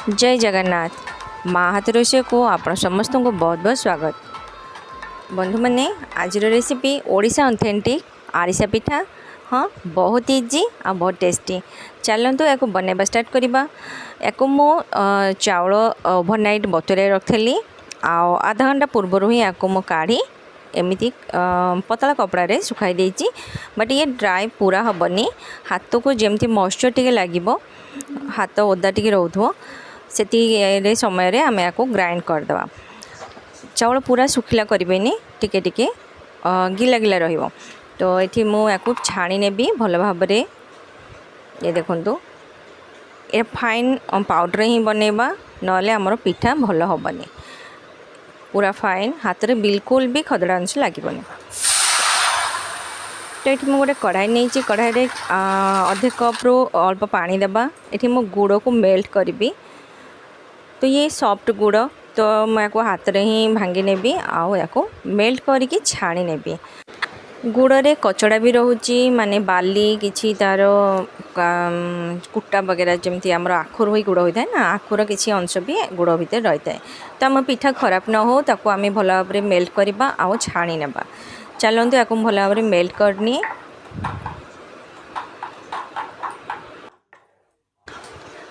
जय जगन्नाथ माँ हाथ रोषे को आप समस्त को बहुत बहुत स्वागत। बंधु मैंने आज रेसिपी ओडिशा ऑथेंटिक आरिसा पिठा। हाँ, बहुत इजी आ बहुत टेस्टी। चलतु या बनवा स्टार्ट करवा। या मु चाउल ओभरनाइट बतुरे रखी आधा घंटा पूर्वर ही या काढ़ी एमती पतला कपड़ा सुखाई देती। बट ये ड्राई पूरा हेनी, हाथ को जमती मॉइस्चर टिके लगे, हाथ ओदा टिके रोथो से समय रे आम या ग्राइंड करदे। चाउल पूरा सुखिला करें, टिके टिके गिला गिला रहिबो। तो ये मुझे छाणी नेबी भल भाव। ये देखु ये फाइन पाउडर ही बनैबा, नले आमर पिठा भल हेनी। पूरा फाइन हाथ रे बिल्कुल भी खदड़ा अंश लगे। तो ये मुझे गोटे कढ़ाई नहीं, कढ़ाई रे अधे कप रु अल्प पानी देबा। ये मु गुड़ को मेल्ट करी। तो ये सॉफ्ट गुड़, तो मैं हाथ रे ही भांगी नेबी आउ या मेल्ट करके छाणी नेबी। गुड़ रे कचड़ा भी रोची, माने बाली किछि तार कुटा वगैरह जमती आमर आखुर हुई गुड़ होता है ना, आखुर किसी अंश भी गुड़ भितर रही है। तो आम पिठा खराब न हो ताको आम भल भाव मेल्ट करवा आउ छाणी नेबा। चलतु या भल भाव मेल्ट करनी।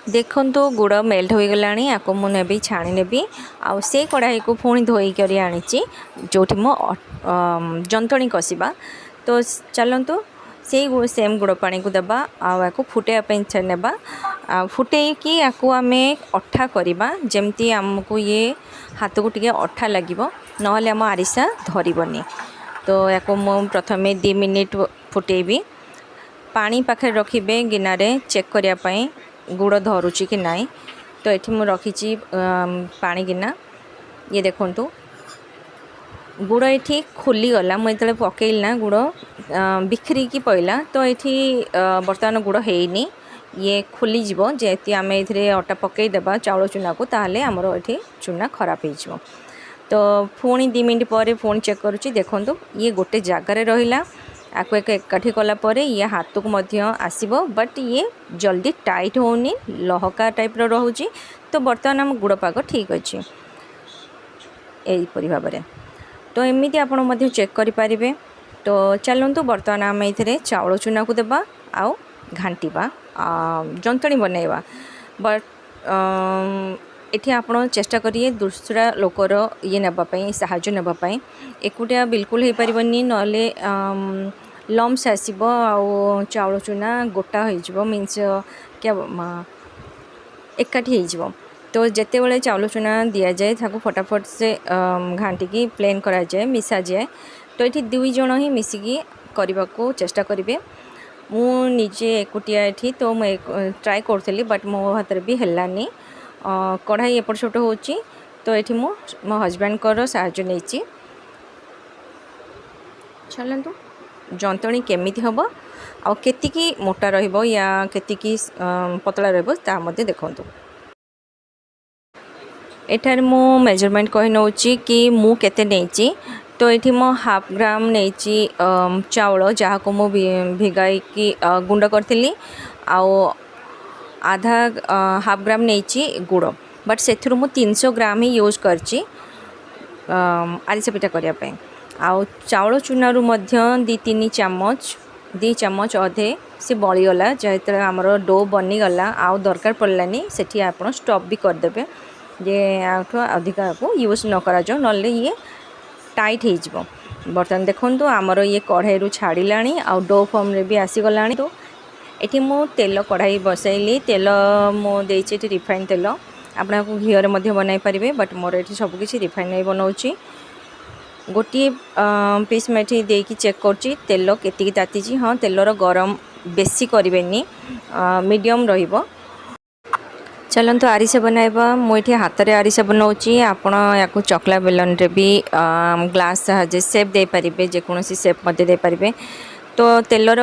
देखंतु गुड़ मेल्ट हो गला, या मुझे छाणी नेबी। आउ से कढ़ाई को पुणी धोईक आनी जो मो जंतणी कषा। तो चलतु से सेम गुड़ पानी को देबा आउ या फुटेवाई छाड़ा। फुटेकी या आम अठा करवा, जमती आमको ये हाथ को टे अठा लगे, ना आम आरिसा धरबनी। तो या प्रथम 2 मिनिट फुटेबी। पानी पाखे रखिए गिनारे चेक करने गुड़ धरुची कि नाई। तो ये मुझे रखी पानी गिना। ये देखु गुड़ ये खोली गला, मुझे पकईली ना गुड़ बिखरिकी पड़ा। तो ये बर्तमान गुड़ हैनी, ये खोली जीवो। जेती आम ये अटा पकईदेबा चाउल चूना को, ताहले आमर ये चूना खराब हो। तो पुणी 2 मिनिट पर पुणी चेक करुच्ची। देखो ये गोटे जगार रहा, आपको एकाठी कलापर ये हाथ को मध्य आसब। बट ये जल्दी टाइट होनी, लहका टाइप रोचे। तो बर्तमान आम गुड़ पाग ठीक अच्छे यहीपरी भाव। तो एमती आप चेक करें। तो चलतु बर्तमान आम ये चाउल चूना को देबा आउ घांटा जंतणी बनैबा। बट ये आप चेष्टा करिए दूसरा लोकर ये नापी साहाय्य नापी। एकुटिया बिल्कुल हो पारनी, नले लम्स आसब आउ चाउल चूना गोटा हो मीन्स क्या एकाठी हो। तो जिते बड़े चाउल चूना दि जाए फटाफट से घाटिकी प्लेन करा जाए, मिसा जाए। तो ये 2 जन ही मिसिकी करने को चेष्टा करेंगे। मुझे एकुटिया ये तो मुझे ट्राए करी, बट मो हाथ भी हेलानी। कढ़ाई एपट सेपट हो। तो ये मो हजबैंड को साहाय्य नहीं। चलतु जंतणी केमिति हम आ केतिकी मोटा रहिबो या केतिकी पतला रहिबो ता मध्ये देखंतु। एठार मु मेजरमेंट कहि नउची कि मु केते नेची। तो ये मो हाफ ग्राम नेची चाउल, जहाँ को मु भिगाई की गुंड करथिली। आउ आधा हाफ ग्राम नेची गुड़। बट से 300 ग्राम ही यूज करची आरिसा पिठा करने पे। आउ चाउल चूना रु मध्य 2-3 चामच 2 चामच अधे से बलीगला। जो आमर डो बनीगला आउ दरकार पड़लानी, से आप स्टॉप भी करदे जे अधिक आपको यूज न करा जाओ, नले ये टाइट हो। बर्तमान देखो आमर ये कढ़ाई रू छाड़ा आउ डो फॉर्म रे भी आसीगला। तो ये मु तेल कढ़ाई बसैली। तेल मुझे रिफाइन तेल, आपको घीरे बनाई पारे। बट मोर ये सबकि रिफाइन नहीं बनाऊँगी। गोटे पीस में देकी चेक करची तेल केतिकी ताती। हाँ, तेलर गरम बेसी करें, मीडियम रहिबो। चलतु आरिसा बनाइबा। मुझे हाथ में आरिसा बनाऊँगी। आपण या चकला बेलन रे भी ग्लास साहाଯ୍य सेप दे पारिबे, जेकोसी सेप दे पारिबे। तो तेलर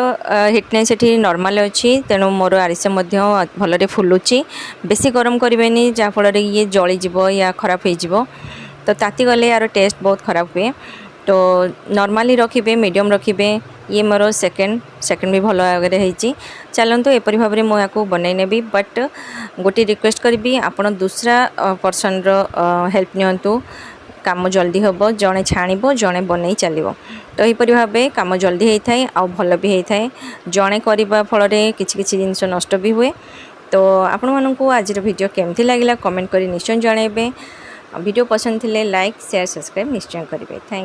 हिटनेस ये नॉर्मल अच्छी, तेणु मोर आरिसा भलरे फुलुची। बेसी गरम करें जहाँफल ये जलीज या खराब हो। तो ताती गले यार टेस्ट बहुत खराब हुए। तो नॉर्मली रखिबे मीडियम रखिबे। ये मोर सेकेंड भी भल आगे होती। चलतु एपरी भाव में मुझे बनई नेबी बट गोटे रिक्वेस्ट करी आपण दूसरा पर्सन हेल्प नियंतु काम जल्दी हम जड़े छाणब जड़े बनई चलो तो यहपरी भाव कम जल्दी होता है आउ भल भी होता है जड़े करने फल किसी जिनस नष्ट भी हुए। तो आपण मानू आज वीडियो केमती लगे कमेंट करी निश्चय जनइबे। वीडियो पसंद थिले लाइक शेयर सब्सक्राइब निश्चय करेंगे। थैंक